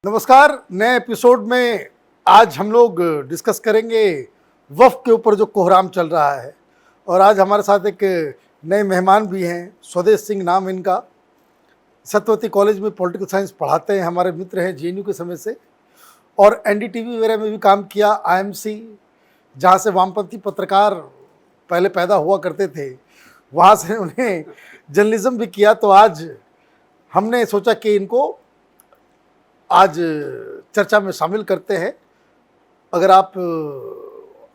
नमस्कार। नए एपिसोड में आज हम लोग डिस्कस करेंगे वक्फ के ऊपर जो कोहराम चल रहा है। और आज हमारे साथ एक नए मेहमान भी हैं, स्वदेश सिंह नाम इनका। सत्यवती कॉलेज में पॉलिटिकल साइंस पढ़ाते हैं, हमारे मित्र हैं जेएनयू के समय से, और एनडीटीवी वगैरह में भी काम किया, आईएमसी जहाँ से वामपंथी पत्रकार पहले पैदा हुआ करते थे, वहाँ से उन्हें जर्नलिज्म भी किया। तो आज हमने सोचा कि इनको आज चर्चा में शामिल करते हैं। अगर आप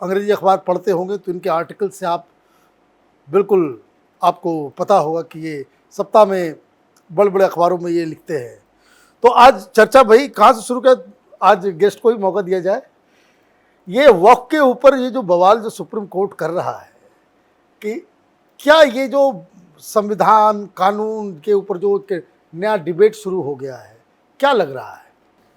अंग्रेजी अखबार पढ़ते होंगे तो इनके आर्टिकल से आप बिल्कुल आपको पता होगा कि ये सप्ताह में बड़े बड़े अखबारों में ये लिखते हैं। तो आज चर्चा भाई कहाँ से शुरू कर, आज गेस्ट को ही मौका दिया जाए। ये वक्फ के ऊपर ये जो बवाल जो सुप्रीम कोर्ट कर रहा है कि क्या ये जो संविधान कानून के ऊपर जो एक नया डिबेट शुरू हो गया है, क्या लग रहा है?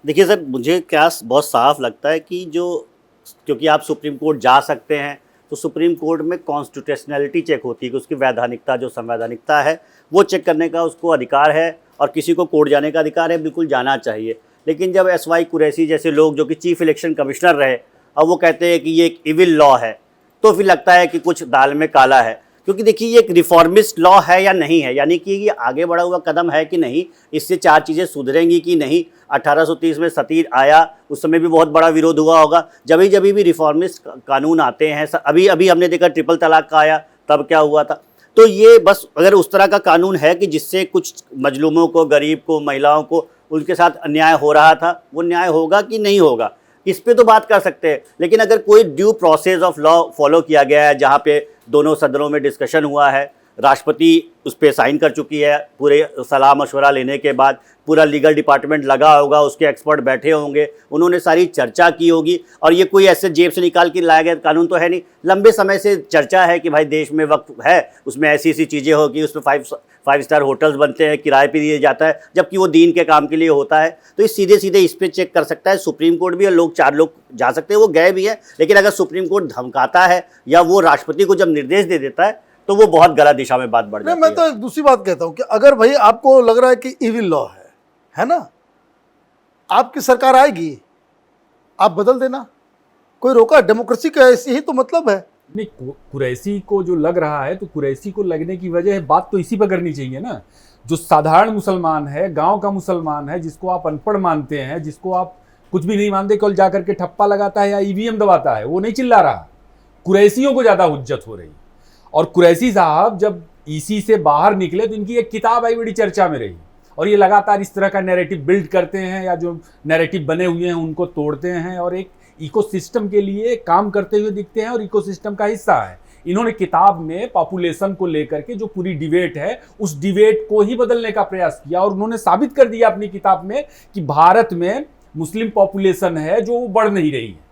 देखिए सर, मुझे क्या बहुत साफ लगता है कि क्योंकि आप सुप्रीम कोर्ट जा सकते हैं तो सुप्रीम कोर्ट में कॉन्स्टिट्यूशनलिटी चेक होती है कि उसकी वैधानिकता जो संवैधानिकता है वो चेक करने का उसको अधिकार है, और किसी को कोर्ट जाने का अधिकार है, बिल्कुल जाना चाहिए। लेकिन जब एसवाई कुरैशी जैसे लोग जो कि चीफ इलेक्शन कमिश्नर रहे और वो कहते हैं कि ये एक इविल लॉ है, तो फिर लगता है कि कुछ दाल में काला है। क्योंकि देखिए ये एक रिफॉर्मिस्ट लॉ है या नहीं है, यानी कि ये आगे बढ़ा हुआ कदम है कि नहीं, इससे चार चीज़ें सुधरेंगी कि नहीं। 1830 में सती आया, उस समय भी बहुत बड़ा विरोध हुआ होगा। जब भी रिफॉर्मिस्ट कानून आते हैं, अभी अभी हमने देखा ट्रिपल तलाक का आया, तब क्या हुआ था। तो ये बस अगर उस तरह का कानून है कि जिससे कुछ मजलूमों को, गरीब को, महिलाओं को उनके साथ अन्याय हो रहा था, वो न्याय होगा कि नहीं होगा, इस पे तो बात कर सकते हैं। लेकिन अगर कोई due process of law follow किया गया है, जहाँ पे दोनों सदनों में डिस्कशन हुआ है, राष्ट्रपति उस पर साइन कर चुकी है, पूरे सलाह मशवरा लेने के बाद पूरा लीगल डिपार्टमेंट लगा होगा, उसके एक्सपर्ट बैठे होंगे, उन्होंने सारी चर्चा की होगी, और ये कोई ऐसे जेब से निकाल के लाया गया कानून तो है नहीं। लंबे समय से चर्चा है कि भाई देश में वक्फ है, उसमें ऐसी ऐसी चीज़ें होगी, उसमें फाइव स्टार होटल्स बनते हैं, किराए पे दिए जाता है, जबकि वो दीन के काम के लिए होता है। तो ये सीधे सीधे इस पर चेक कर सकता है सुप्रीम कोर्ट भी, और लोग चार लोग जा सकते हैं, वो गए भी है। लेकिन अगर सुप्रीम कोर्ट धमकाता है या वो राष्ट्रपति को जब निर्देश दे देता है तो वो बहुत गलत दिशा में बात बढ़ जाती है। मैं तो एक दूसरी बात कहता हूँ कि अगर भाई आपको लग रहा है कि इविल लॉ है ना, आपकी सरकार आएगी, आप बदल देना, कोई रोका? डेमोक्रेसी का ऐसी ही तो मतलब है। नहीं, कुरैशी को जो लग रहा है तो कुरैशी को लगने की वजह है, बात तो इसी पर करनी चाहिए ना। जो साधारण मुसलमान है, गांव का मुसलमान है, जिसको आप अनपढ़ मानते हैं, जिसको आप कुछ भी नहीं मानते, केवल जाकर के ठप्पा लगाता है या ईवीएम दबाता है, वो नहीं चिल्ला रहा। कुरैशियों को ज्यादा हुज्जत हो रही। और कुरैशी साहब जब ईसी से बाहर निकले तो इनकी एक किताब आई, बड़ी चर्चा में रही, और ये लगातार इस तरह का नैरेटिव बिल्ड करते हैं, या जो नैरेटिव बने हुए हैं उनको तोड़ते हैं, और एक इकोसिस्टम के लिए काम करते हुए दिखते हैं और इकोसिस्टम का हिस्सा है। इन्होंने किताब में पॉपुलेशन को लेकर के जो पूरी डिबेट है, उस डिबेट को ही बदलने का प्रयास किया, और उन्होंने साबित कर दिया अपनी किताब में कि भारत में मुस्लिम पॉपुलेशन है जो बढ़ नहीं रही है।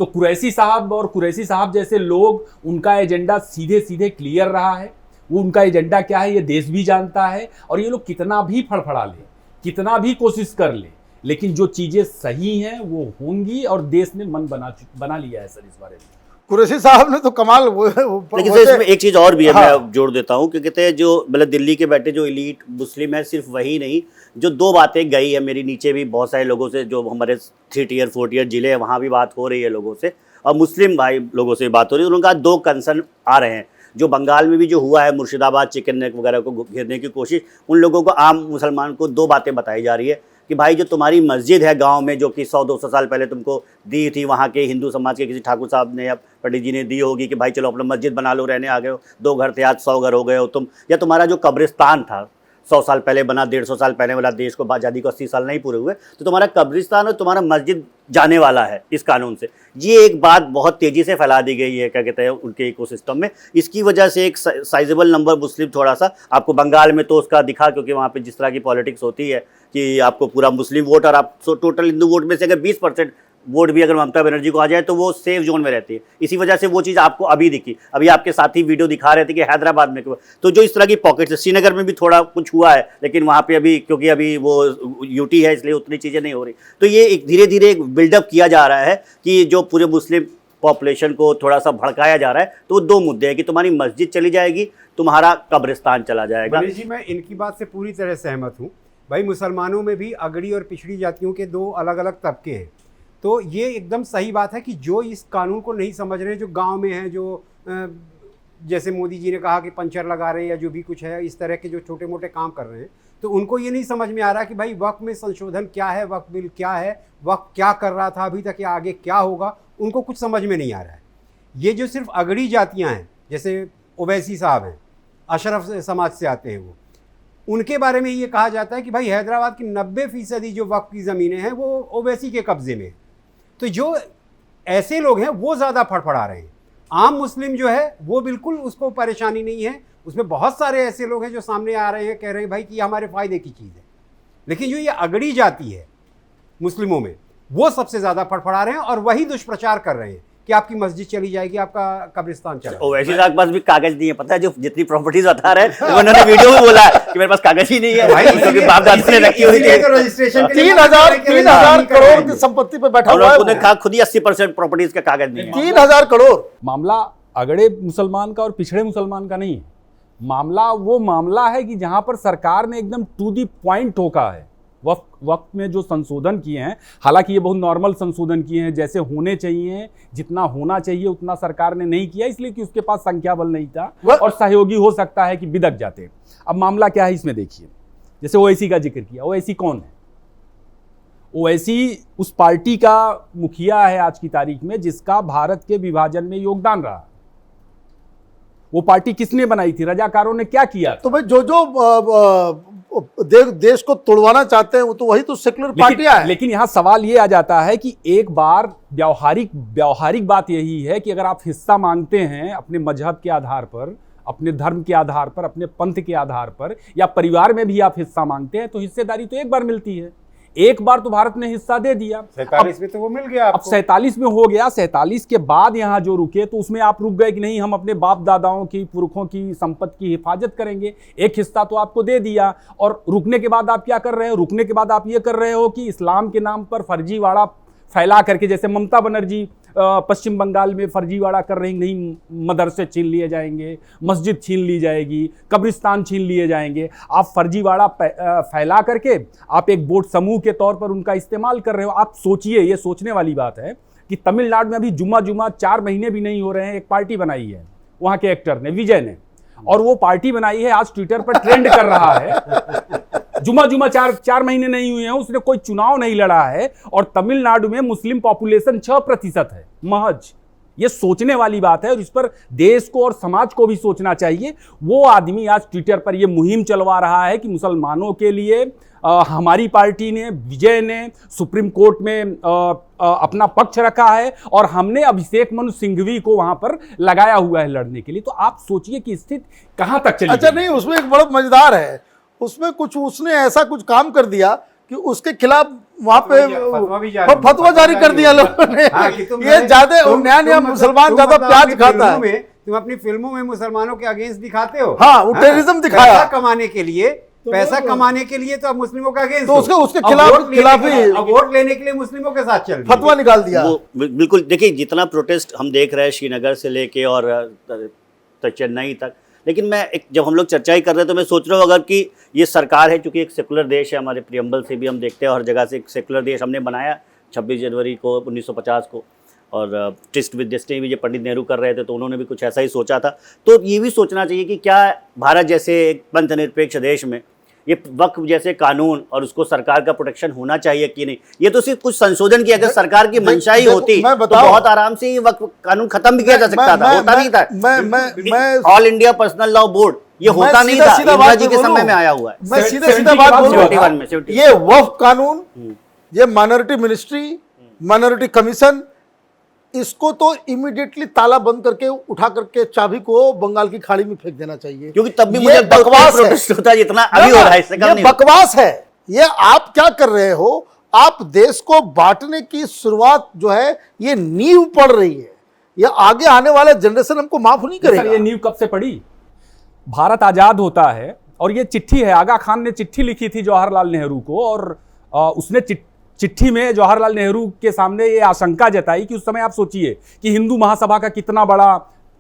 तो कुरैशी साहब और कुरैशी साहब जैसे लोग, उनका एजेंडा सीधे सीधे क्लियर रहा है। वो उनका एजेंडा क्या है ये देश भी जानता है, और ये लोग कितना भी फड़फड़ा ले, कितना भी कोशिश कर ले, लेकिन जो चीजें सही हैं वो होंगी, और देश ने मन बना लिया है सर इस बारे में। कुरैशी साहब ने तो कमाल लेकिन सर इसमें एक चीज़ और भी है, मैं जोड़ देता हूँ कि कहते हैं जो मतलब दिल्ली के बैठे जो एलीट मुस्लिम है, सिर्फ वही नहीं, जो दो बातें गई है मेरी नीचे भी बहुत सारे लोगों से, जो हमारे 3 टियर 4 टियर जिले हैं वहाँ भी बात हो रही है लोगों से, और मुस्लिम भाई लोगों से बात हो रही है। उनका दो कंसर्न आ रहे हैं। जो बंगाल में भी जो हुआ है, मुर्शिदाबाद चिकन नेक वगैरह को घेरने की कोशिश, उन लोगों को, आम मुसलमान को दो बातें बताई जा रही है कि भाई जो तुम्हारी मस्जिद है गांव में, जो कि 100-200 साल पहले तुमको दी थी वहाँ के हिंदू समाज के किसी ठाकुर साहब ने या पंडित जी ने दी होगी कि भाई चलो अपना मस्जिद बना लो, रहने आ गए हो, 2 घर थे आज 100 घर हो गए हो तुम, या तुम्हारा जो कब्रिस्तान था 100 साल पहले बना, 150 साल पहले वाला, देश को आज़ादी को 80 साल नहीं पूरे हुए, तो तुम्हारा कब्रिस्तान और तुम्हारा मस्जिद जाने वाला है इस कानून से। ये एक बात बहुत तेज़ी से फैला दी गई है, क्या कहते हैं, उनके इकोसिस्टम में। इसकी वजह से एक साइजेबल नंबर मुस्लिम, थोड़ा सा आपको बंगाल में तो उसका दिखा, क्योंकि वहाँ पे जिस तरह की पॉलिटिक्स होती है कि आपको पूरा मुस्लिम वोट, और आप टोटल हिंदू वोट में से अगर 20% वोट भी अगर ममता बनर्जी को आ जाए तो वो सेफ जोन में रहती है। इसी वजह से वो चीज़ आपको अभी दिखी। अभी आपके साथी वीडियो दिखा रहे थे कि हैदराबाद में, तो जो इस तरह की पॉकेट्स, श्रीनगर में भी थोड़ा कुछ हुआ है, लेकिन वहाँ पे अभी क्योंकि अभी वो यूटी है इसलिए उतनी चीज़ें नहीं हो रही। तो ये एक धीरे धीरे एक बिल्डअप किया जा रहा है कि जो पूरे मुस्लिम पॉपुलेशन को थोड़ा सा भड़काया जा रहा है। तो वो दो मुद्दे हैं कि तुम्हारी मस्जिद चली जाएगी, तुम्हारा कब्रिस्तान चला जाएगा। मनीष जी, मैं इनकी बात से पूरी तरह सहमत हूँ, भाई मुसलमानों में भी अगड़ी और पिछड़ी जातियों के दो अलग अलग तबके हैं। तो ये एकदम सही बात है कि जो इस कानून को नहीं समझ रहे हैं, जो गांव में हैं, जो जैसे मोदी जी ने कहा कि पंचर लगा रहे हैं या जो भी कुछ है, इस तरह के जो छोटे मोटे काम कर रहे हैं, तो उनको ये नहीं समझ में आ रहा कि भाई वक्फ में संशोधन क्या है, वक्फ बिल क्या है, वक्फ क्या कर रहा था अभी तक या आगे क्या होगा, उनको कुछ समझ में नहीं आ रहा है। ये जो सिर्फ अगड़ी जातियाँ हैं, जैसे ओवैसी साहब हैं, अशरफ समाज से आते हैं, वो उनके बारे में ये कहा जाता है कि भाई हैदराबाद की 90% जो वक्फ की ज़मीनें हैं वो ओवैसी के कब्ज़े में। तो जो ऐसे लोग हैं वो ज़्यादा फड़फड़ा रहे हैं। आम मुस्लिम जो है वो बिल्कुल उसको परेशानी नहीं है। उसमें बहुत सारे ऐसे लोग हैं जो सामने आ रहे हैं, कह रहे हैं भाई कि ये हमारे फ़ायदे की चीज़ है। लेकिन जो ये अगड़ी जाती है मुस्लिमों में, वो सबसे ज़्यादा फड़फड़ा रहे हैं और वही दुष्प्रचार कर रहे हैं कि आपकी मस्जिद चली जाएगी, आपका कब्रिस्तान चला। ओवैसी साहब के पास भी कागज नहीं है, पता है, जो जितनी प्रॉपर्टीज बता रहे हैं उन्होंने वीडियो में बोला है कि मेरे पास कागज ही नहीं है, क्योंकि बाप दादा ने रखी हुई थी। तो रजिस्ट्रेशन 3,000 करोड़ की संपत्ति पे बैठा हुआ है। उन्होंने कहा खुद ही 80% प्रॉपर्टीज का कागज नहीं है। 3,000 करोड़। मामला अगड़े मुसलमान का और पिछड़े मुसलमान का नहीं है। मामला वो मामला है कि जहां पर सरकार ने एकदम टू दी पॉइंट ठोका है। वक्त में जो संशोधन किए हैं, हालांकि ये बहुत नॉर्मल संशोधन किए हैं, जैसे होने चाहिए, जितना होना चाहिए उतना सरकार ने नहीं किया, इसलिए कि उसके पास संख्या बल नहीं था और सहयोगी हो सकता है कि बिदक जाते। अब मामला क्या है इसमें देखिए, जैसे ओवैसी का जिक्र किया। ओवैसी कौन है? ओवैसी उस पार्टी का मुखिया है आज की तारीख में जिसका भारत के विभाजन में योगदान रहा। वो पार्टी किसने बनाई थी? रजाकारों ने क्या किया? तो भाई जो देश को तोड़वाना चाहते हैं वो तो वही तो सेक्युलर पार्टियां हैं। लेकिन यहाँ सवाल ये आ जाता है कि एक बार व्यावहारिक बात यही है कि अगर आप हिस्सा मांगते हैं अपने मजहब के आधार पर, अपने धर्म के आधार पर, अपने पंथ के आधार पर, या परिवार में भी आप हिस्सा मांगते हैं, तो हिस्सेदारी तो एक बार मिलती है। एक बार तो भारत ने हिस्सा दे दिया, 47 में तो वो मिल गया आपको। अब 47 में हो गया। 47 के बाद यहाँ जो रुके तो उसमें आप रुक गए कि नहीं, हम अपने बाप दादाओं की, पुरखों की संपत्ति की हिफाजत करेंगे। एक हिस्सा तो आपको दे दिया, और रुकने के बाद आप क्या कर रहे हो? रुकने के बाद आप ये कर रहे हो कि इस्लाम के नाम पर फर्जीवाड़ा फैला करके, जैसे ममता बनर्जी पश्चिम बंगाल में फर्जीवाड़ा कर रही, नहीं मदरसे छीन लिए जाएंगे, मस्जिद छीन ली जाएगी, कब्रिस्तान छीन लिए जाएंगे। आप फर्जीवाड़ा फैला करके आप एक वोट समूह के तौर पर उनका इस्तेमाल कर रहे हो। आप सोचिए, ये सोचने वाली बात है कि तमिलनाडु में अभी जुम्मा 4 महीने भी नहीं हो रहे हैं, एक पार्टी बनाई है वहाँ के एक्टर ने, विजय ने, और वो पार्टी बनाई है, आज ट्विटर पर ट्रेंड कर रहा है। जुमा 4 महीने नहीं हुए हैं, उसने कोई चुनाव नहीं लड़ा है, और तमिलनाडु में मुस्लिम पॉपुलेशन 6% है महज। ये सोचने वाली बात है और इस पर देश को और समाज को भी सोचना चाहिए। वो आदमी आज ट्विटर पर ये मुहिम चलवा रहा है कि मुसलमानों के लिए हमारी पार्टी ने, विजय ने सुप्रीम कोर्ट में अपना पक्ष रखा है और हमने अभिषेक मनु सिंघवी को वहां पर लगाया हुआ है लड़ने के लिए। तो आप सोचिए कि स्थिति कहां तक चली। अच्छा, नहीं, उसमें एक बड़ा मजेदार है, उसमें कुछ उसने ऐसा कुछ काम कर दिया कि उसके खिलाफ वहां पे फतवा जारी कर दिया लोगों ने। ये ज्यादा नया मुसलमान ज्यादा प्याज खाता है। तुम अपनी फिल्मों में मुसलमानों के अगेंस्ट दिखाते हो। हाँ, वो टेररिज्म दिखाया। पैसा कमाने के लिए तो अब मुस्लिमों का अगेंस्ट, तो उसके खिलाफ ही वोट लेने के लिए मुस्लिमों के साथ चल फतवा निकाल दिया। बिल्कुल, देखिए जितना प्रोटेस्ट हम देख रहे हैं श्रीनगर से लेके और चेन्नई तक, लेकिन जब हम लोग चर्चा ही कर रहे हैं तो मैं सोच रहा हूँ, अगर कि ये सरकार है, चूंकि एक सेकुलर देश है, हमारे प्रियम्बल से भी हम देखते हैं हर जगह से एक सेकुलर देश हमने बनाया 26 जनवरी को 1950 को, और ट्रिस्ट विद डेस्टिनी भी ये पंडित नेहरू कर रहे थे तो उन्होंने भी कुछ ऐसा ही सोचा था। तो ये भी सोचना चाहिए कि क्या भारत जैसे एक पंथ निरपेक्ष देश में ये वक्फ जैसे कानून और उसको सरकार का प्रोटेक्शन होना चाहिए कि नहीं। ये तो सिर्फ कुछ संशोधन किया, अगर सरकार की मंशा ही होती तो बहुत आराम से ये वक्फ कानून खत्म भी किया जा सकता था, होता नहीं था। All India personal law board ये होता नहीं था, इंदिरा जी के समय में आया हुआ है। मैं सीधा बात बोलूं, ये वक्फ कानून, ये माइनॉरिटी मिनिस्ट्री, माइनॉरिटी कमीशन, इसको तो इमीडिएटली ताला बंद करके उठा करके चाबी को बंगाल की खाड़ी में फेंक देना चाहिए, क्योंकि तब भी मुझे बकवास होता है जितना अभी हो रहा है, इससे कम नहीं। बकवास है ये। आप क्या कर रहे हो? आप देश को बांटने की शुरुआत जो है ये नींव पड़ रही है, ये आगे आने वाला जनरेशन हमको माफ नहीं करेगा। ये नींव कब से पड़ी? भारत आजाद होता है और ये चिट्ठी है, आगा खान ने चिट्ठी लिखी थी जवाहरलाल नेहरू को, और उसने चिट्ठी में जवाहरलाल नेहरू के सामने ये आशंका जताई कि उस समय आप सोचिए कि हिंदू महासभा का कितना बड़ा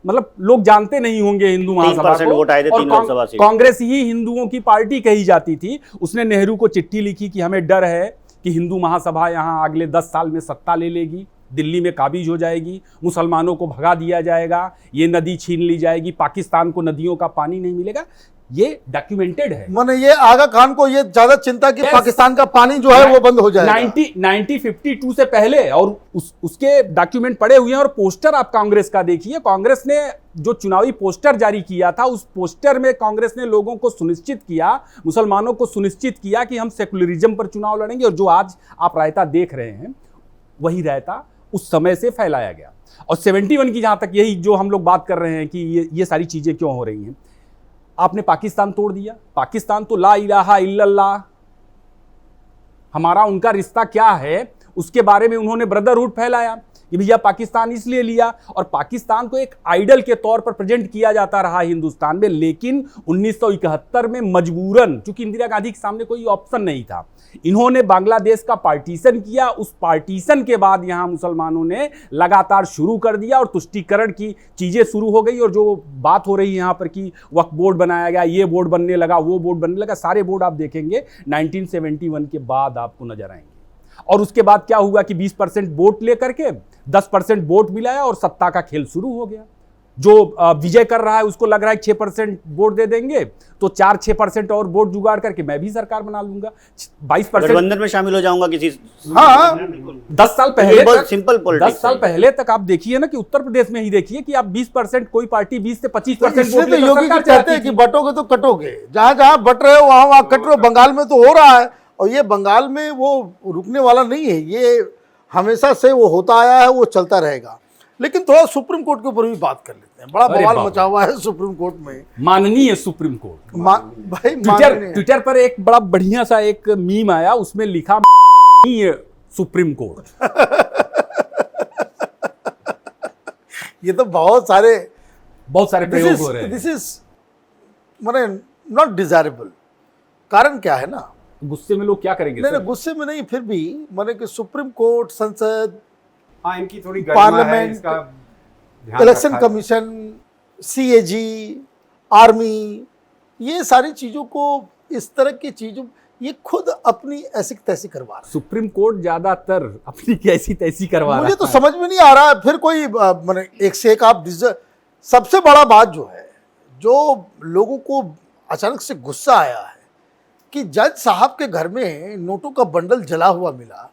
मतलब लोग जानते नहीं होंगे हिंदू महासभा 3% वोट आए थे, और 3 लोकसभा सीट। कांग्रेस ही हिंदुओं की पार्टी कही जाती थी। उसने नेहरू को चिट्ठी लिखी कि हमें डर है कि हिंदू महासभा यहाँ अगले 10 साल में सत्ता ले लेगी, दिल्ली में काबिज हो जाएगी, मुसलमानों को भगा दिया जाएगा, ये नदी छीन ली जाएगी, पाकिस्तान को नदियों का पानी नहीं मिलेगा। ये डॉक्यूमेंटेड है। माने ये आगा खान को ये ज्यादा चिंता कि पाकिस्तान का पानी जो है वो बंद हो जाएगा 1952 से पहले, और उसके डॉक्यूमेंट पड़े हुए हैं। और पोस्टर आप कांग्रेस का देखिए, कांग्रेस ने जो चुनावी पोस्टर जारी किया था, उस पोस्टर में कांग्रेस ने लोगों को सुनिश्चित किया, मुसलमानों को सुनिश्चित किया कि हम सेकुलरिज्म पर चुनाव लड़ेंगे। और जो आज आप रायता देख रहे हैं वही रायता उस समय से फैलाया गया। और 71 की जहां तक यही जो हम लोग बात कर रहे हैं कि ये सारी चीजें क्यों हो रही हैं, आपने पाकिस्तान तोड़ दिया। पाकिस्तान तो ला इलाहा इल्लल्लाह, हमारा उनका रिश्ता क्या है उसके बारे में उन्होंने ब्रदरहुड फैलाया कि भैया पाकिस्तान इसलिए लिया। और पाकिस्तान को एक आइडल के तौर पर प्रेजेंट किया जाता रहा हिंदुस्तान में। लेकिन 1971 में मजबूरन, क्योंकि इंदिरा गांधी के सामने कोई ऑप्शन नहीं था, इन्होंने बांग्लादेश का पार्टीशन किया। उस पार्टीशन के बाद यहां मुसलमानों ने लगातार शुरू कर दिया और तुष्टीकरण की चीजें शुरू हो गई। और जो बात हो रही है यहां पर कि वक्फ बोर्ड बनाया गया, ये बोर्ड बनने लगा, वो बोर्ड बनने लगा, सारे बोर्ड आप देखेंगे 1971 के बाद आपको नजर आएंगे। और उसके बाद क्या हुआ कि 20% वोट लेकर के 10% वोट मिलाया और सत्ता का खेल शुरू हो गया। जो विजय कर रहा है उसको लग रहा है 6% वोट दे देंगे तो 4-6% और वोट जुगाड़ करके मैं भी सरकार बना लूंगा, 22% गठबंधन में शामिल हो जाऊंगा किसी। हाँ 10 साल पहले बहुत तक, सिंपल 10 पॉलिटिक्स साल पहले तक आप देखिए ना कि उत्तर प्रदेश में ही देखिए कि आप 20% कोई पार्टी 20 से 25% इसलिए वोट तो लेकर योगी जी सरकार कहते हैं चलाती कि थी। बटोगे तो कटोगे, जहां जहां बट रहे हो वहां वहां कट रहे हो। बंगाल में तो हो रहा है और ये बंगाल में वो रुकने वाला नहीं है, ये हमेशा से वो होता आया है, वो चलता रहेगा। लेकिन थोड़ा सुप्रीम कोर्ट के ऊपर भी बात कर लेते हैं। बड़ा अरे बवाल बाप रे। मचा हुआ है सुप्रीम कोर्ट में। माननीय सुप्रीम कोर्ट, भाई ट्विटर माननीय- ट्विटर पर एक बड़ा बढ़िया सा एक मीम आया, उसमें लिखा माननीय सुप्रीम कोर्ट। ये तो बहुत सारे प्रयोग हो रहे हैं। दिस इज माने नॉट डिजायरेबल। कारण क्या है ना, गुस्से में लोग क्या करेंगे नहीं सर? नहीं गुस्से में नहीं, फिर भी माने कि सुप्रीम कोर्ट, संसद, हाँ, इनकी थोड़ी गरिमा है, पार्लियामेंट, इसका ध्यान इलेक्शन रखा है। कमीशन, सीएजी, आर्मी, ये सारी चीजों को, इस तरह की चीजों, ये खुद अपनी ऐसी तैसी करवा रहा सुप्रीम कोर्ट ज्यादातर अपनी कैसी तैसी करवा है। रहा मुझे तो है। समझ में नहीं आ रहा है। फिर कोई माने एक से एक आप सबसे बड़ा बात जो है, जो लोगों को अचानक से गुस्सा आया है कि जज साहब के घर में नोटों का बंडल जला हुआ मिला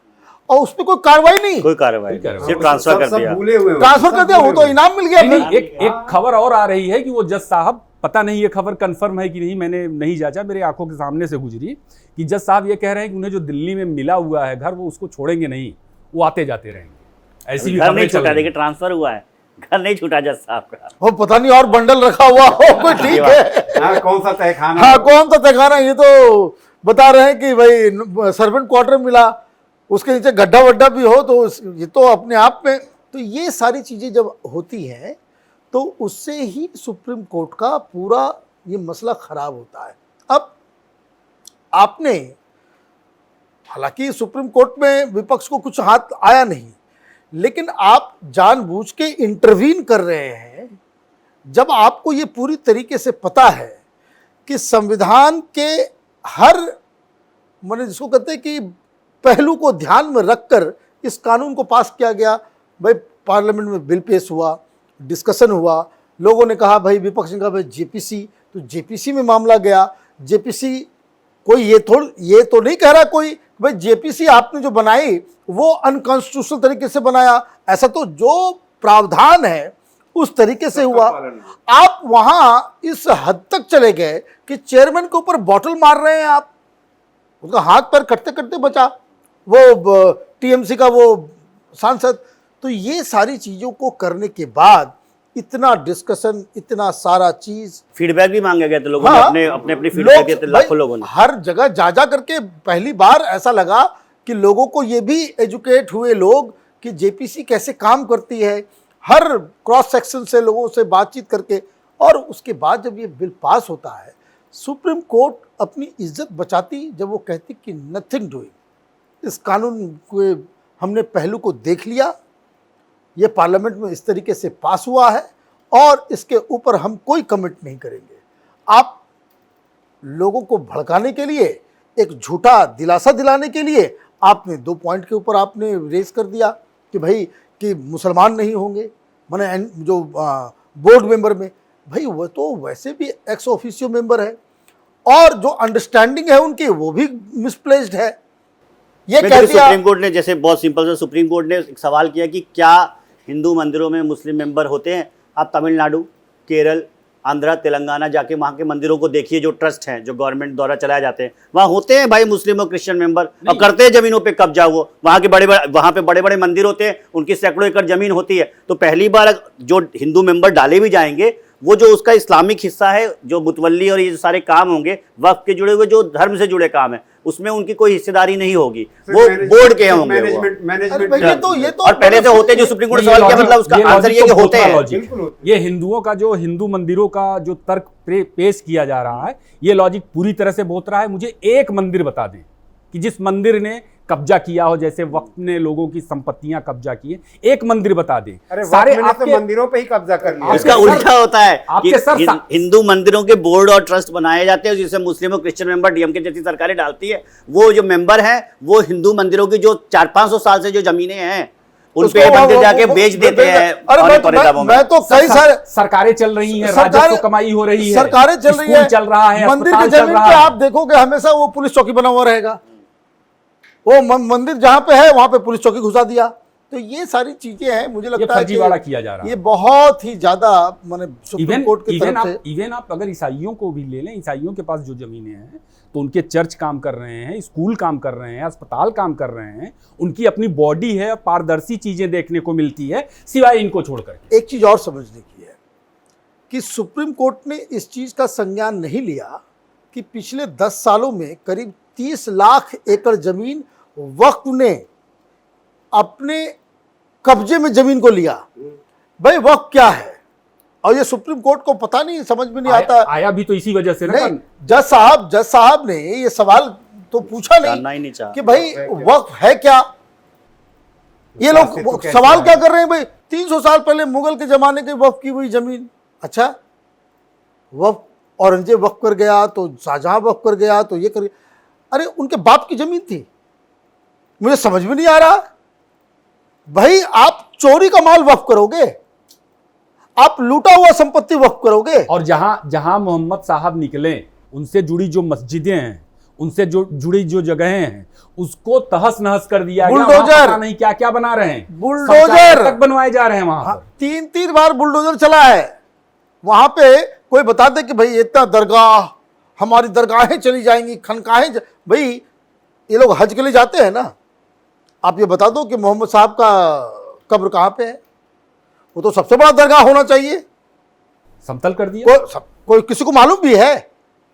और उस पर कोई कार्रवाई नहीं, कोई कार्रवाई कोई कार्रवाई। सिर्फ ट्रांसफर कर सब दिया। भूले हुए हैं। ट्रांसफर सब कर दिया, वो भूले तो हुए हैं। इनाम मिल गया। नहीं, फिर एक खबर और आ रही है कि वो जज साहब, पता नहीं ये खबर कंफर्म है कि नहीं, मैंने नहीं जांचा, मेरे आंखों के सामने से गुजरी कि जज साहब ये कह रहे हैं कि उन्हें जो दिल्ली में मिला हुआ है घर, वो उसको छोड़ेंगे नहीं, वो आते जाते रहेंगे। ऐसी भी घर नहीं खबरें चल छूटा, रही देखिए हैं। ट्रांसफर हुआ है, घर नहीं छूटा जज साहब का। वो पता नहीं और बंडल रखा हुआ हो कोई, ठीक है। हाँ, कौन सा तहखाना? हाँ कौन सा तहखाना, ये तो बता रहे हैं कि भाई सर्वेंट क्वार्टर मिला, उसके नीचे गड्ढा वड्ढा भी हो, तो ये तो अपने आप में, तो ये सारी चीजें जब होती हैं तो उससे ही सुप्रीम कोर्ट का पूरा ये मसला खराब होता है। अब आपने, हालांकि सुप्रीम कोर्ट में विपक्ष को कुछ हाथ आया नहीं, लेकिन आप जानबूझ के इंटरवीन कर रहे हैं जब आपको ये पूरी तरीके से पता है कि संविधान के हर, माने जिसको कहते हैं कि पहलू को ध्यान में रखकर इस कानून को पास किया गया। भाई पार्लियामेंट में बिल पेश हुआ, डिस्कशन हुआ, लोगों ने कहा, भाई विपक्ष ने कहा भाई जेपीसी, तो जेपीसी में मामला गया। जेपीसी कोई ये तो नहीं कह रहा कोई भाई जेपीसी आपने जो बनाई वो अनकॉन्स्टिट्यूशनल तरीके से बनाया, ऐसा तो जो प्रावधान है उस तरीके से हुआ। आप वहां इस हद तक चले गए कि चेयरमैन के ऊपर बॉटल मार रहे हैं आप, उसका हाथ पैर कटते कटते बचा वो टीएमसी का वो सांसद। तो ये सारी चीजों को करने के बाद इतना डिस्कशन, इतना सारा चीज, फीडबैक भी मांगे गए थे लोगों हाँ, ने, अपने फीडबैक दिए थे लाखों लोगों ने। हर जगह जा जा करके पहली बार ऐसा लगा कि लोगों को ये भी एजुकेट हुए लोग कि जेपीसी कैसे काम करती है, हर क्रॉस सेक्शन से लोगों से बातचीत करके। और उसके बाद जब ये बिल पास होता है, सुप्रीम कोर्ट अपनी इज्जत बचाती जब वो कहती कि नथिंग डूइंग, इस कानून के हमने पहलू को देख लिया, ये पार्लियामेंट में इस तरीके से पास हुआ है और इसके ऊपर हम कोई कमेंट नहीं करेंगे। आप लोगों को भड़काने के लिए, एक झूठा दिलासा दिलाने के लिए आपने 2 पॉइंट के ऊपर आपने रेज कर दिया कि भाई कि मुसलमान नहीं होंगे, माने जो बोर्ड मेंबर में, भाई वो तो वैसे भी एक्स ऑफिशियो मेंबर है और जो अंडरस्टैंडिंग है उनकी वो भी मिसप्लेस्ड है। ये कह दिया सुप्रीम कोर्ट ने, जैसे बहुत सिंपल से सुप्रीम कोर्ट ने एक सवाल किया कि क्या हिंदू मंदिरों में मुस्लिम मेंबर होते हैं? आप तमिलनाडु, केरल, आंध्रा, तेलंगाना जाके वहाँ के मंदिरों को देखिए, जो ट्रस्ट हैं, जो गवर्नमेंट द्वारा चलाए जाते हैं, वहाँ होते हैं भाई मुस्लिम और क्रिश्चियन मेंबर, और करते हैं जमीनों पे कब्जा। वो वहाँ के वहाँ पे बड़े बड़े मंदिर होते हैं, उनकी सैकड़ों एकड़ जमीन होती है। तो पहली बार जो हिंदू मेंबर डाले भी जाएंगे, वो जो उसका इस्लामिक हिस्सा है, जो मुतवल्ली और ये जो सारे काम होंगे वक्फ के जुड़े हुए, जो धर्म से जुड़े काम है, उसमें उनकी कोई हिस्सेदारी नहीं होगी, वो बोर्ड के होंगे। और पहले से होते, जो सुप्रीम कोर्ट ने सवाल किया, मतलब उसका आंसर ये कि होते हैं। ये हिंदुओं का जो हिंदू मंदिरों का जो तर्क पेश किया जा रहा है, ये लॉजिक पूरी तरह से बोत रहा है। मुझे एक मंदिर बता दें कि जिस मंदिर ने कब्जा किया हो, जैसे वक्त ने लोगों की संपत्तियां कब्जा की है, एक मंदिर बता दें। सारे आपके मंदिरों पे ही कब्जा कर लिया। इसका उल्टा होता है कि आपके हिंदू मंदिरों के बोर्ड और ट्रस्ट बनाए जाते हैं, जिसे मुस्लिम और क्रिश्चियन मेंबर डीएमके जैसी सरकारें डालती है। वो जो मेंबर हैं, वो हिंदू मंदिरों की जो 400-500 साल से जो जमीनें हैं, उन पे मंदिर जाके बेच देते हैं। मैं तो कई सारे सरकारें चल रही हैं, राजस्व कमाई हो रही है, सरकारें चल रही है, चल रहा है, मंदिर की जमीन पे आप देखोगे हमेशा वो पुलिस चौकी बना हुआ रहेगा। वो मंदिर जहां पे है वहां पे पुलिस चौकी घुसा दिया। तो ये सारी चीजें हैं, मुझे लगता है फर्जीवाड़ा किया जा रहा है। ये बहुत ही ज्यादा माने सुप्रीम कोर्ट की तरफ से। इवन आप अगर ईसाइयों को भी ले लें, ईसाइयों के पास जो जमीनें हैं, तो उनके चर्च काम कर रहे हैं, स्कूल काम कर रहे हैं, अस्पताल काम कर रहे हैं, उनकी अपनी बॉडी है, पारदर्शी चीजें देखने को मिलती है, सिवाय इनको छोड़कर। एक चीज और समझने की है कि सुप्रीम कोर्ट ने इस चीज का संज्ञान नहीं लिया कि पिछले 10 सालों में करीब 30 लाख एकड़ जमीन वक्फ ने अपने कब्जे में जमीन को लिया। भाई वक्फ क्या है? और ये सुप्रीम कोर्ट को पता नहीं, समझ में नहीं आता। आया भी तो इसी वजह से ना। जज साहब ने ये सवाल तो पूछा नहीं कि भाई वक्फ है क्या। ये लोग सवाल क्या कर रहे हैं? भाई 300 साल पहले मुगल के जमाने के वक्फ की हुई जमीन। अच्छा, वक्फ औरंगजेब वक्फ कर गया, तो शाहजहां वक्फ कर गया, तो ये कर गया। अरे उनके बाप की जमीन थी। मुझे समझ में नहीं आ रहा। भाई आप चोरी का माल वक्फ करोगे, आप लूटा हुआ संपत्ति वक्फ करोगे। और जहां मोहम्मद साहब निकले, उनसे जुड़ी जो मस्जिदें हैं, उनसे जो जुड़ी जो जगहें हैं, उसको तहस नहस कर दिया गया। बुलडोजर नहीं क्या क्या बना रहे हैं, बुलडोजर तक बनवाए जा रहे हैं वहां पर। 3 बार बुलडोजर चला है वहां पे। कोई बता दे कि भाई इतना दरगाह, हमारी दरगाहें चली जाएंगी, खनकाहें। भाई ये लोग हज के लिए जाते हैं ना। आप ये बता दो कि मोहम्मद साहब का कब्र कहाँ पे है? वो तो सबसे बड़ा दरगाह होना चाहिए, समतल कर दिया। कोई किसी को मालूम भी है?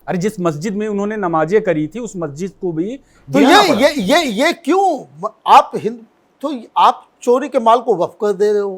अरे जिस मस्जिद में उन्होंने नमाजें करी थी, उस मस्जिद को भी तो ये क्यों आप तो आप चोरी के माल को वक्फ कर दे रहे हो?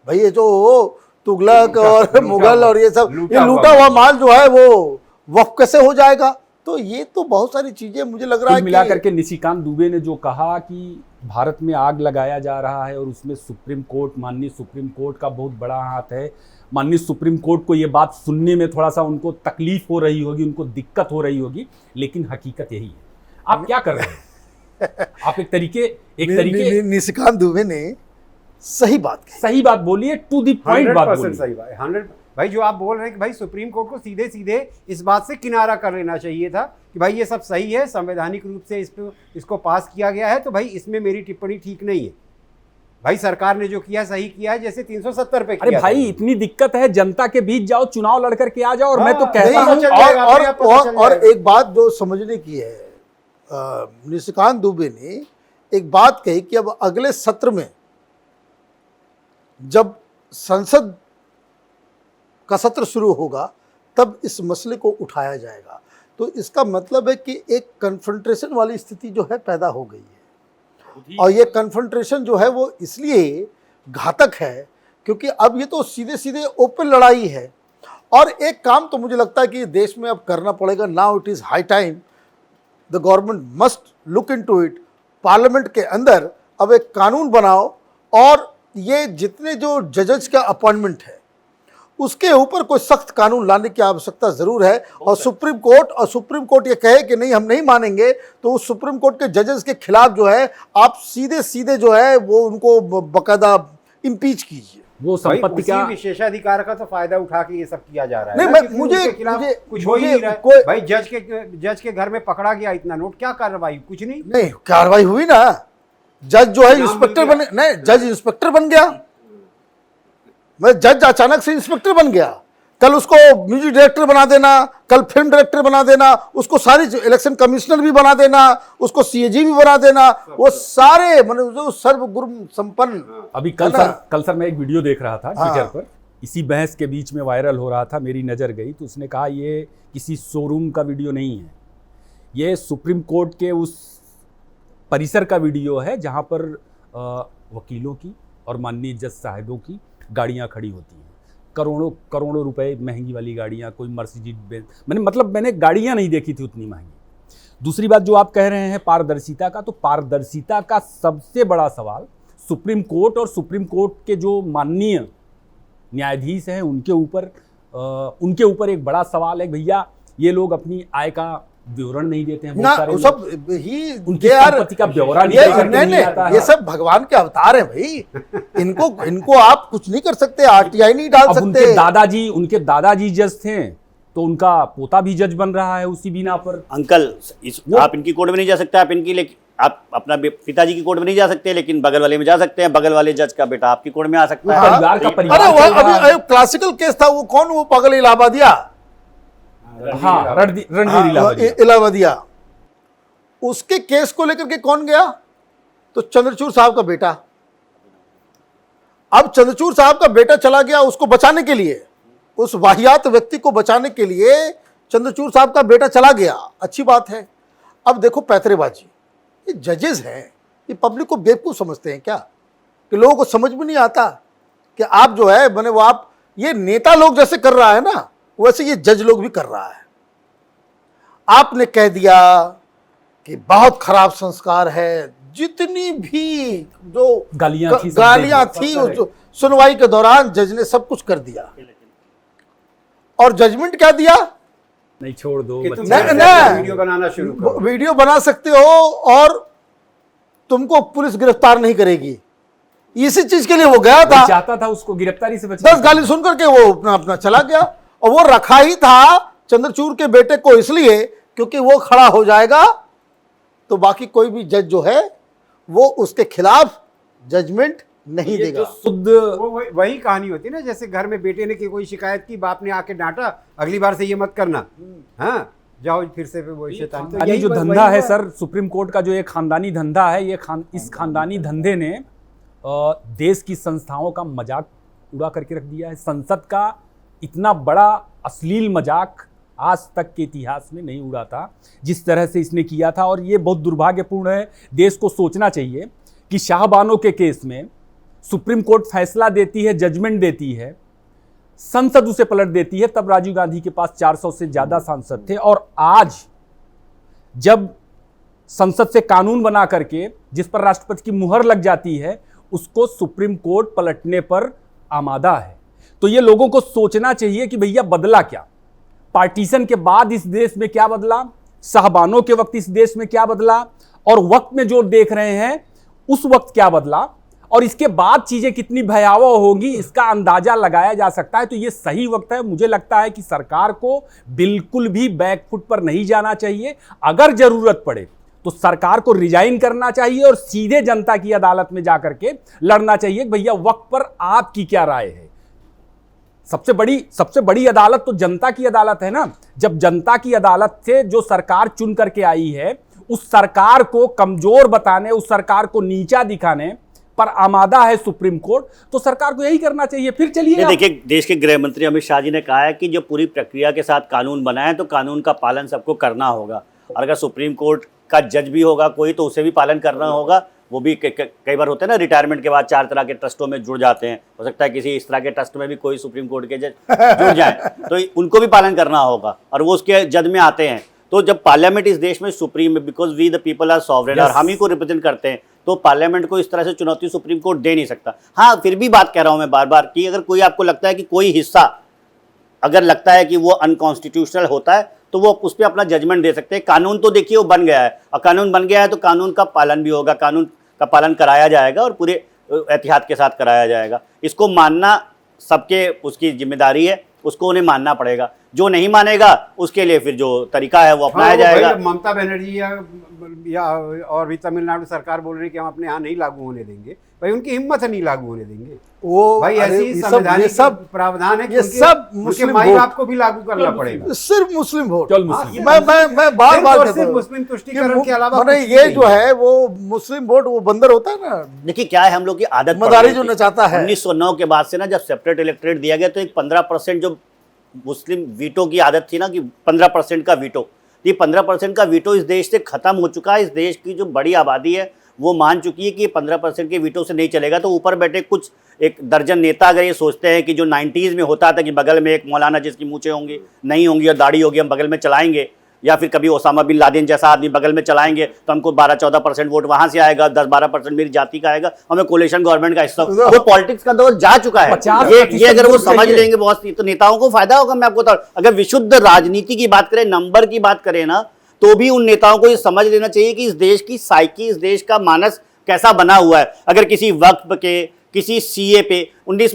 भाई ये जो तुगलक और मुगल और ये सब, ये लूटा हुआ माल जो है वो वक्फ कैसे हो जाएगा? तो ये तो बहुत सारी चीजें मुझे लग रहा है। मिला करके निशिकांत दुबे ने जो कहा कि भारत में आग लगाया जा रहा है और उसमें सुप्रीम कोर्ट, माननीय सुप्रीम कोर्ट का बहुत बड़ा हाथ है। माननीय सुप्रीम कोर्ट को ये बात सुनने में थोड़ा सा उनको तकलीफ हो रही होगी, उनको दिक्कत हो रही होगी, लेकिन हकीकत यही है। आप क्या कर रहे हैं? आप एक तरीके निशिकांत दुबे ने सही बात बोलिए, टू द पॉइंट बात बोलिए। सही बात 100। भाई जो आप बोल रहे हैं कि भाई सुप्रीम कोर्ट को सीधे सीधे इस बात से किनारा कर लेना चाहिए था कि भाई ये सब सही है, संवैधानिक रूप से इसको पास किया गया है, तो भाई इसमें मेरी टिप्पणी ठीक नहीं है। भाई सरकार ने जो किया सही किया है, जैसे 370 पे किया। अरे भाई इतनी दिक्कत है, जनता के बीच जाओ, चुनाव लड़ करके आ जाओ। और मैं तो कहता हूं और एक बात जो समझने की है, निशिकांत दुबे ने एक बात कही कि अब अगले सत्र में जब संसद का सत्र शुरू होगा तब इस मसले को उठाया जाएगा। तो इसका मतलब है कि एक कन्फ्रंटेशन वाली स्थिति जो है पैदा हो गई है। और ये कन्फ्रंटेशन जो है वो इसलिए घातक है क्योंकि अब ये तो सीधे सीधे ओपन लड़ाई है। और एक काम तो मुझे लगता है कि देश में अब करना पड़ेगा। Now it is high time the government must look into it. Parliament के अंदर अब एक कानून बनाओ और ये जितने जो जजेस का अपॉइंटमेंट है उसके ऊपर कोई सख्त कानून लाने की आवश्यकता जरूर है। और सुप्रीम कोर्ट ये कहे कि नहीं हम नहीं मानेंगे, तो उस सुप्रीम कोर्ट के जजेस के खिलाफ जो है आप सीधे सीधे जो है वो उनको बकायदा इम्पीच कीजिए। वो संपत्ति का विशेषाधिकार का तो फायदा उठा के ये सब किया जा रहा है नहीं, ना, मैं- क्योंकि मुझे- उनके खिलाफ मुझे- कुछ हो ही नहीं रहा है। कोई- भाई जज के घर में पकड़ा गया इतना नोट, क्या कार्रवाई, कुछ नहीं। नहीं, कार्रवाई हुई ना, जज जो है नाम इंस्पेक्टर मिल बन, नहीं जज इंस्पेक्टर बन गया। मैं जज अचानक से इंस्पेक्टर बन गया, कल उसको म्यूजिक डायरेक्टर बना देना, कल फिल्म डायरेक्टर बना देना, उसको सारी इलेक्शन कमिश्नर भी बना देना, उसको सीएजी भी बना देना, वो सारे मतलब सर्वगुण संपन्न। अभी है ना? कल सर मैं एक वीडियो देख रहा था हाँ। ट्विटर पर, इसी बहस के बीच में वायरल हो रहा था, मेरी नज़र गई तो उसने कहा ये किसी शोरूम का वीडियो नहीं है, ये सुप्रीम कोर्ट के उस परिसर का वीडियो है जहां पर वकीलों की और माननीय जज साहिबों की गाड़ियां खड़ी होती हैं, करोड़ों रुपए महंगी वाली गाड़ियां, कोई मर्सिडीज बेंज, मैंने गाड़ियां नहीं देखी थी उतनी महंगी। दूसरी बात जो आप कह रहे हैं पारदर्शिता का, तो पारदर्शिता का सबसे बड़ा सवाल सुप्रीम कोर्ट और सुप्रीम कोर्ट के जो माननीय न्यायाधीश हैं उनके ऊपर एक बड़ा सवाल है। भैया ये लोग अपनी आय का विवरण नहीं देते हैं, ना बहुत सारे वो लोग सब ही उनकी यार, संपत्ति का ब्यौरा ये निकल करके नहीं आता है। ये सब भगवान के अवतार हैं भाई, इनको आप कुछ नहीं कर सकते, आरटीआई नहीं डाल अब सकते। उनके दादाजी जज थे, तो उनका पोता भी जज बन रहा है उसी बिना पर। अंकल आप इनकी कोर्ट में नहीं जा सकते, आप अपना पिताजी की कोर्ट में नहीं जा सकते, लेकिन बगल वाले में जा सकते हैं, बगल वाले जज का बेटा आपकी कोर्ट में आ सकता है। परिवार का परिवार अरे चल वो रहा है। अभी क्लासिकल केस था, वो कौन, वो पागल इलाहाबादिया, हाँ रणधीर इलाहाबादी। इलाहाबादिया, उसके केस को लेकर के कौन गया, तो चंद्रचूड़ साहब का बेटा। अब चंद्रचूड़ साहब का बेटा चला गया उसको बचाने के लिए, उस वाहियात व्यक्ति को बचाने के लिए चंद्रचूड़ साहब का बेटा चला गया, अच्छी बात है। अब देखो पैतरेबाजी, ये जजेस हैं, ये पब्लिक को बेवकूफ समझते हैं क्या, कि लोगों को समझ में नहीं आता कि आप जो है बने वो आप ये नेता लोग जैसे कर रहा है ना, वैसे ये जज लोग भी कर रहा है। आपने कह दिया कि बहुत खराब संस्कार है, जितनी भी जो गालियां थी उस सुनवाई के दौरान जज ने सब कुछ कर दिया, और जजमेंट क्या दिया, नहीं छोड़ दो कि बच्चे। तुम नहीं, वीडियो बनाना शुरू करो। वीडियो बना सकते हो और तुमको पुलिस गिरफ्तार नहीं करेगी, इसी चीज के लिए वो गया था। चाहता था उसको गिरफ्तारी से बचाने। 10 गाली सुन करके वो अपना चला गया, और वो रखा ही था चंद्रचूड़ के बेटे को इसलिए क्योंकि वो खड़ा हो जाएगा तो बाकी कोई भी जज जो है वो उसके खिलाफ जजमेंट नहीं ये देगा। जो शुद्ध वो वही कहानी होती है ना, जैसे घर में बेटे ने कोई शिकायत की, बाप ने आके डांटा, अगली बार से ये मत करना, हाँ जाओ फिर से वो शैतान। तो खानदानी यही जो वही धंधा है हुआ। सर, सुप्रीम कोर्ट का जो एक खानदानी धंधा है, ये इस खानदानी धंधे ने देश की संस्थाओं का मजाक उड़ा करके रख दिया है। संसद का इतना बड़ा अश्लील मजाक आज तक के इतिहास में नहीं उड़ा था जिस तरह से इसने किया था, और ये बहुत दुर्भाग्यपूर्ण है। देश को सोचना चाहिए कि शाहबानो के केस में सुप्रीम कोर्ट फैसला देती है, जजमेंट देती है, संसद उसे पलट देती है। तब राजीव गांधी के पास 400 से ज्यादा सांसद थे, और आज जब संसद से कानून बना करके जिस पर राष्ट्रपति की मुहर लग जाती है, उसको सुप्रीम कोर्ट पलटने पर आमादा है। तो ये लोगों को सोचना चाहिए कि भैया बदला क्या, पार्टीशन के बाद इस देश में क्या बदला, शाहबानों के वक्त इस देश में क्या बदला, और वक्त में जो देख रहे हैं उस वक्त क्या बदला, और इसके बाद चीजें कितनी भयावह होगी इसका अंदाजा लगाया जा सकता है। तो ये सही वक्त है। मुझे लगता है कि सरकार को बिल्कुल भी बैकफुट पर नहीं जाना चाहिए। अगर जरूरत पड़े तो सरकार को रिजाइन करना चाहिए और सीधे जनता की अदालत में जाकर के लड़ना चाहिए कि भैया वक्त पर आपकी क्या राय है। सबसे बड़ी अदालत तो जनता की अदालत है ना। जब जनता की अदालत से जो सरकार चुन करके आई है, उस सरकार को कमजोर बताने, उस सरकार को नीचा दिखाने पर आमादा है सुप्रीम कोर्ट, तो सरकार को यही करना चाहिए। फिर चलिए देखिए, देश के गृह मंत्री अमित शाह जी ने कहा है कि जो पूरी प्रक्रिया के साथ कानून बना है तो कानून का पालन सबको करना होगा, और अगर सुप्रीम कोर्ट का जज भी होगा कोई तो उसे भी पालन करना होगा। वो भी कई बार होते हैं ना, रिटायरमेंट के बाद 4 तरह के ट्रस्टों में जुड़ जाते हैं, हो सकता है किसी इस तरह के ट्रस्ट में भी कोई सुप्रीम कोर्ट के जज जुड़ जाए, तो उनको भी पालन करना होगा, और वो उसके जज में आते हैं। तो जब पार्लियामेंट इस देश में सुप्रीम है, because we the people are sovereign, और हम ही को रिप्रेजेंट करते हैं, तो पार्लियामेंट को इस तरह से चुनौती सुप्रीम कोर्ट दे नहीं सकता। हाँ, फिर भी बात कह रहा हूं मैं बार बार कि अगर कोई आपको लगता है कि कोई हिस्सा अगर लगता है कि वो अनकॉन्स्टिट्यूशनल होता है तो वो उस पर अपना जजमेंट दे सकते हैं। कानून तो देखिए वो बन गया है, और कानून बन गया है तो कानून का पालन भी होगा, कानून का पालन कराया जाएगा और पूरे एहतियात के साथ कराया जाएगा। इसको मानना सबके उसकी जिम्मेदारी है, उसको उन्हें मानना पड़ेगा। जो नहीं मानेगा उसके लिए फिर जो तरीका है वो अपनाया जाएगा। ममता बनर्जी या और भी तमिलनाडु सरकार बोल रही है कि हम अपने यहाँ नहीं लागू होने देंगे, भाई उनकी हिम्मत है नहीं लागू होने देंगे। वो भाई अरे ऐसी ये संवैधानिक सब प्रावधान है कि ये सब उनके मुस्लिम माई वोट। बाप को भी लागू करना पड़ेगा। सिर्फ मुस्लिम वोट। केवल मुस्लिम। मैं बार सिर्फ बार और कहता सिर्फ हूं मुस्लिम कि तुष्टीकरण के अलावा माने कुछ ये नहीं जो है वो मुस्लिम वोट, वो बंदर होता है ना, देखिए क्या है, हम लोग की आदत पड़ मदारी गई जो थी। नचाता है। 1909 के बाद से ना, जब सेपरेट इलेक्टोरेट दिया गया तो एक 15% जो मुस्लिम वीटो की आदत थी ना, कि 15% का वीटो, ये 15% का वीटो इस देश से खत्म हो चुका है। इस देश की जो बड़ी आबादी है वो मान चुकी है कि 15% के वीटो से नहीं चलेगा। तो ऊपर बैठे कुछ एक दर्जन नेता अगर ये सोचते हैं कि जो 90s में होता था कि बगल में एक मौलाना जिसकी मूछें होंगी नहीं होंगी और दाढ़ी होगी, हम बगल में चलाएंगे, या फिर कभी ओसामा बिन लादेन जैसा आदमी बगल में चलाएंगे तो हमको 12-14% वोट वहां से आएगा, 10-12% मेरी जाति का आएगा, हमें कोलिशन गवर्नमेंट का हिस्सा, वो पॉलिटिक्स का दौर जा चुका है। 50% ये अगर वो वोट समझ चाहिए। लेंगे बहुत सी, तो नेताओं को फायदा होगा। मैं आपको अगर विशुद्ध राजनीति की बात करें, नंबर की बात करें ना, तो भी उन नेताओं को ये समझ लेना चाहिए कि इस देश की साइकी, इस देश का मानस कैसा बना हुआ है। अगर किसी वक्फ के, किसी सीए पे 19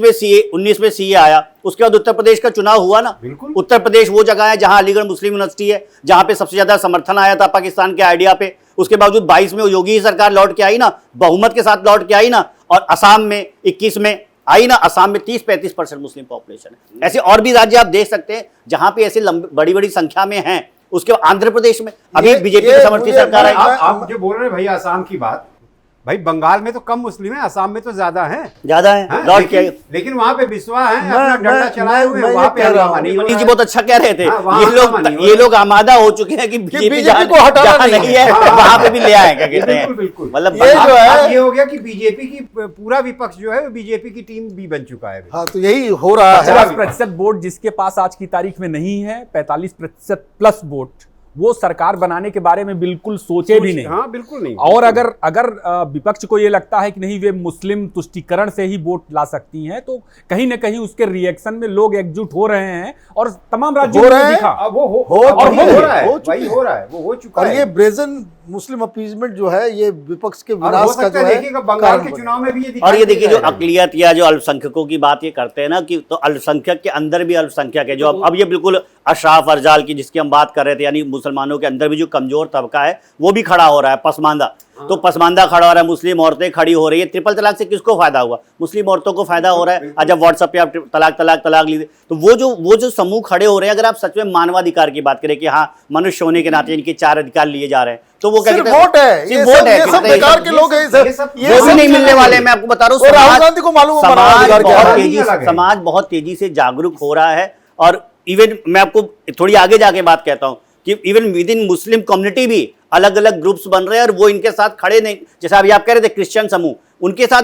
में सीए आया, उसके बाद उत्तर प्रदेश का चुनाव हुआ ना। बिल्कुल। उत्तर प्रदेश वो जगह है जहां अलीगढ़ मुस्लिम यूनिवर्सिटी है, जहां पे सबसे ज्यादा समर्थन आया था पाकिस्तान के आइडिया पे। उसके बावजूद 22 में योगी ही सरकार लौट के आई ना, बहुमत के साथ लौट के आई ना। और असम में 21 में आई ना, असम में 30-35% मुस्लिम पॉपुलेशन है। ऐसे और भी राज्य आप देख सकते हैं जहां पे ऐसे बड़ी बड़ी संख्या में हैं। उसके बाद आंध्र प्रदेश में अभी बीजेपी की समर्थित सरकार है। आप जो बोल रहे हैं भैया असम की बात, भाई बंगाल में तो कम मुस्लिम है, असम में तो ज्यादा है। ज्यादा है, हाँ, लौट के लेकिन वहाँ पे विश्वा है, मैं- अपना डंडा मैं- चलाए हुए मैं हैं, ये वहाँ पे कह रहा हंगामा हूँ। नहीं हो मोदी रहा जी है। बहुत अच्छा कह रहे थे। हाँ, वहाँ ये हंगामा नहीं हो ये रहा। लोग आमादा हो चुके हैं कि बीजेपी बीजेपी को हटाना जहाँ नहीं नहीं है। है हाँ, वहां पे भी ले आएगा, कहते हैं। बिल्कुल, बिल्कुल। मतलब ये जो है- अब ये हो गया कि बीजेपी की पूरा विपक्ष जो है वो बीजेपी की टीम भी बन चुका है। हाँ, तो यही हो रहा है। 50% वोट जिसके पास आज की तारीख में नहीं है, 45% प्लस वोट, वो सरकार बनाने के बारे में बिल्कुल सोचे भी नहीं। हाँ, बिल्कुल नहीं। और अगर विपक्ष को ये लगता है कि नहीं वे मुस्लिम तुष्टीकरण से ही वोट ला सकती हैं, तो कहीं ना कहीं उसके रिएक्शन में लोग एकजुट हो रहे हैं और तमाम राज्यों हो में रहे हैं। दिखा। अब वो हो और चुके हो हैं, रहा है, हो चुके भाई हैं। हो रहा है, वो हो चुका और है। ये ब्रेजन मुस्लिम अपीजमेंट जो है, ये विपक्ष के और हो विनाश का सकता जो है है देखिएगा बंगाल कारण के बने। चुनाव में भी ये और दिखाई ये देखिए जो देगा। अकलियत या जो अल्पसंख्यकों की बात ये करते हैं ना, कि तो अल्पसंख्यक के अंदर भी अल्पसंख्यक है, जो अब ये बिल्कुल अशराफ अरजाल की जिसकी हम बात कर रहे थे, यानी मुसलमानों के अंदर भी जो कमजोर तबका है वो भी खड़ा हो रहा है, पसमानदा। तो पसमानदा खड़ा हो रहा है, मुस्लिम औरतें खड़ी हो रही है। ट्रिपल तलाक से किसको फायदा हुआ? मुस्लिम औरतों को फायदा हो रहा है। आज जब व्हाट्सएप पे आप तलाक लीजिए, तो वो जो समूह खड़े हो रहे हैं, अगर आप सच में मानवाधिकार की बात करें कि हाँ मनुष्य होने के नाते इनके 4 अधिकार लिए जा रहे हैं, तो वो क्या सिर्फ कहते हैं? वोट है, सिर्फ ये वोट सब है, ये सब कहते हैं, बेकार के लोग हैं। ये सब- वो भी नहीं मिलने वाले। मैं आपको बता रहा हूँ, और राहुल समाज- गांधी को मालूम है समाज मानवाधिकार क्या बहुत है। तेजी अलग है। समाज बहुत तेजी से जागरूक हो रहा है। और इवन मैं आपको थोड़ी आगे जाके बात कहता हूँ कि even with in Muslim community भी अलग अलग ग्रुप्स बन रहे हैं और वो इनके साथ खड़े नहीं। जैसे अभी आप कह रहे थे क्रिश्चियन समूह, उनके साथ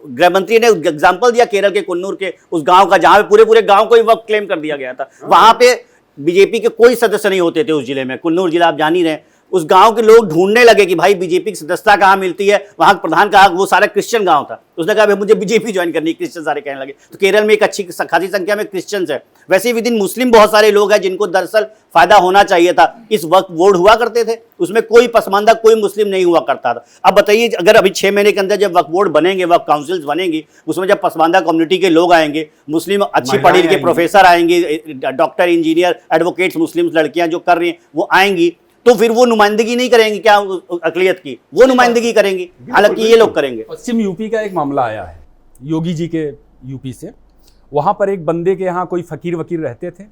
गृह मंत्री ने एग्जाम्पल दिया केरल के कुन्नूर के उस गांव का, जहां पे पूरे गांव को ही वक्त क्लेम कर दिया गया था। वहां पे बीजेपी के कोई सदस्य नहीं होते थे उस जिले में। कुन्नूर जिला आप जान ही रहे हैं। उस गांव के लोग ढूंढने लगे कि भाई बीजेपी की सदस्यता कहाँ मिलती है। वहां प्रधान कहा, वो सारा क्रिश्चियन गांव था, उसने कहा भाई मुझे बीजेपी ज्वाइन करनी है। क्रिश्चियन सारे कहने लगे। तो केरल में एक अच्छी खासी संख्या में क्रिश्चियंस है। वैसे ही विद इन मुस्लिम बहुत सारे लोग हैं जिनको दरअसल फायदा होना चाहिए था। इस वक्त वोट हुआ करते थे, उसमें कोई पसमानदा कोई मुस्लिम नहीं हुआ करता था। अब बताइए, अगर अभी 6 महीने के अंदर जब वक्त बोर्ड बनेंगे, वक्त काउंसिल्स बनेंगी, उसमें जब पसमानदा कम्युनिटी के लोग आएंगे, मुस्लिम अच्छी पढ़ी लिखी प्रोफेसर आएंगे, डॉक्टर, इंजीनियर, एडवोकेट्स, मुस्लिम लड़कियां जो कर रही हैं वो आएंगी, तो फिर वो नुमाइंदगी नहीं करेंगी क्या अकलियत की? वो नुमाइंदगी करेंगी। हालांकि ये लोग करेंगे। पश्चिम यूपी का एक मामला आया है योगी जी के यूपी से। वहाँ पर एक बंदे के यहाँ कोई फ़कीर वकीर रहते थे।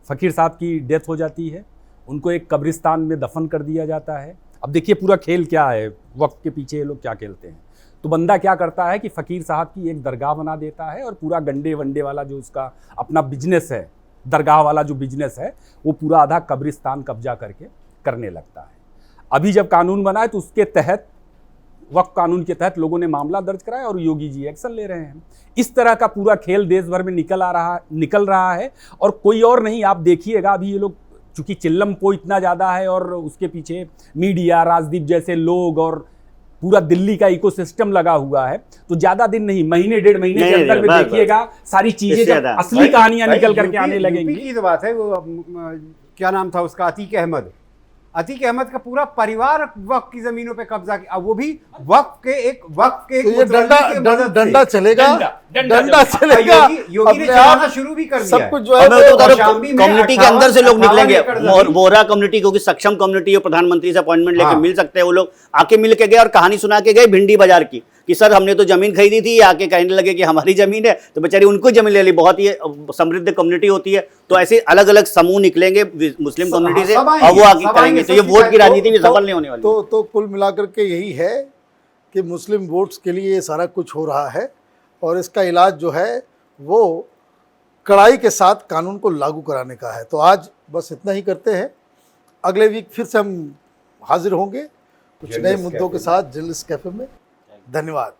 फ़कीर साहब की डेथ हो जाती है, उनको एक कब्रिस्तान में दफन कर दिया जाता है। अब देखिए पूरा खेल क्या है, वक्त के पीछे ये लोग क्या खेलते हैं। तो बंदा क्या करता है कि फ़कीर साहब की एक दरगाह बना देता है और पूरा गंडे वंडे वाला जो उसका अपना बिजनेस है, दरगाह वाला जो बिजनेस है, वो पूरा आधा कब्रिस्तान कब्जा करके करने लगता है। अभी जब कानून बना है तो उसके तहत, वक्फ कानून के तहत लोगों ने मामला दर्ज कराया और योगी जी एक्शन ले रहे हैं। इस तरह का पूरा खेल देश भर में निकल रहा है और कोई और नहीं। आप देखिएगा अभी ये लोग, चूंकि चिल्लम को इतना ज़्यादा है और उसके पीछे मीडिया, राजदीप जैसे लोग और पूरा दिल्ली का इकोसिस्टम लगा हुआ है, तो ज्यादा दिन नहीं, महीने डेढ़ महीने के नहीं, अंदर में बस, देखिएगा सारी चीजें इससे जब ज्यादा। असली कहानियां निकल करके आने यूपी लगेंगी। की तो बात है, वो क्या नाम था उसका, अतीक अहमद का पूरा परिवार वक्फ की जमीनों पे कब्जा किया, अब वो भी वक्फ के एक तो ये मुतवल्ली के मदद से। डंडा चलेगा, डंडा चलेगा, योगी ने अपने आप चलाना शुरू भी कर दिया सब है। कुछ जो है मैं तो कह रहा हूं, कौशाम्बी में कम्युनिटी के अंदर से लोग 58 निकलेंगे, एकड़ जमीन। वोहरा कम्युनिटी, क्योंकि सक्षम कम्युनिटी और प्रधानमंत्री से अपॉइंटमेंट लेके हाँ। मिल सकते हैं वो लोग, आके मिल के गए और कहानी सुना के गए भिंडी बाजार की कि सर हमने तो जमीन खरीदी थी, आके कहने लगे कि हमारी जमीन है, तो बेचारी उनको जमीन ले ली। बहुत ही समृद्ध कम्युनिटी होती है, तो ऐसे अलग अलग समूह निकलेंगे मुस्लिम कम्युनिटी से सब आएंगे, और वो आगे सब करेंगे, आएंगे, तो ये सबकी वोट की बात- राजनीति भी सफल नहीं होने वाली। तो कुल मिलाकर के यही है कि मुस्लिम वोट्स के लिए ये सारा कुछ हो रहा है, और इसका इलाज जो है वो कड़ाई के साथ कानून को लागू कराने का है। तो आज बस इतना ही करते हैं, अगले वीक फिर से हम हाजिर होंगे कुछ नए जर्नलिस्ट मुद्दों के कैफे साथ जर्नलिस्ट कैफे में। धन्यवाद।